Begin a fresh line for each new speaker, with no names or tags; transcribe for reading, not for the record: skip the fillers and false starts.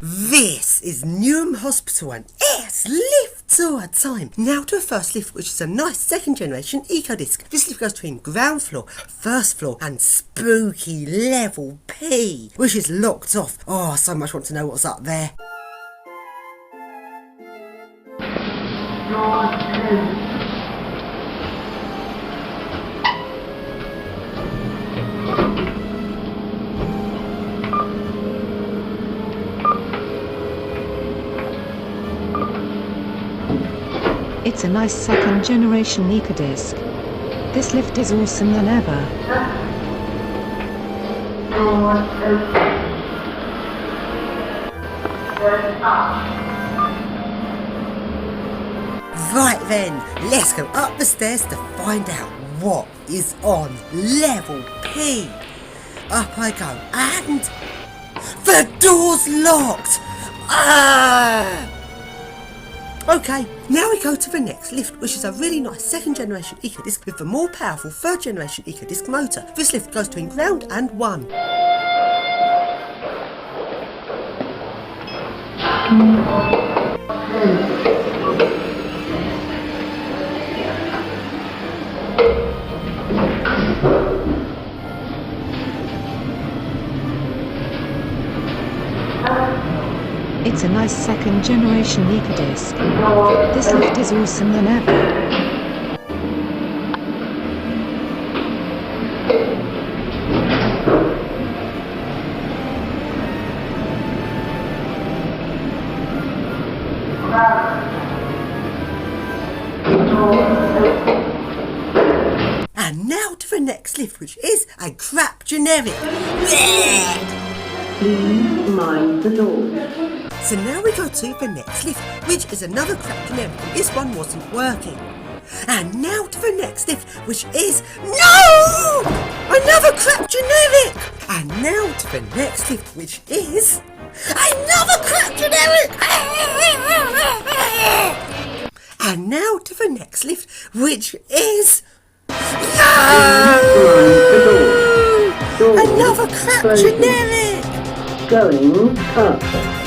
This is Newham Hospital and yes, lifts all the time. Now to the first lift, which is a nice second generation ecodisc. This lift goes between ground floor, first floor and spooky level P, which is locked off. Oh, I so much want to know what's up there.
It's a nice second generation ecodisc. This lift is awesome than ever.
Right then, let's go up the stairs to find out what is on level P. Up I go and the door's locked! Okay, now we go to the next lift, which is a really nice second generation ecodisc with the more powerful third generation ecodisc motor. This lift goes between ground and 1.
It's a nice second generation ecodisc. This lift is awesome than ever.
And now to the next lift, which is a crap generic.
Please mind the door.
So now we go to the next lift, which is another crap generic. This one wasn't working. And now to the next lift, which is no! Another crap generic! And now to the next lift, which is another crap generic! And now to the next lift, which is no! Another crap generic!
Going up.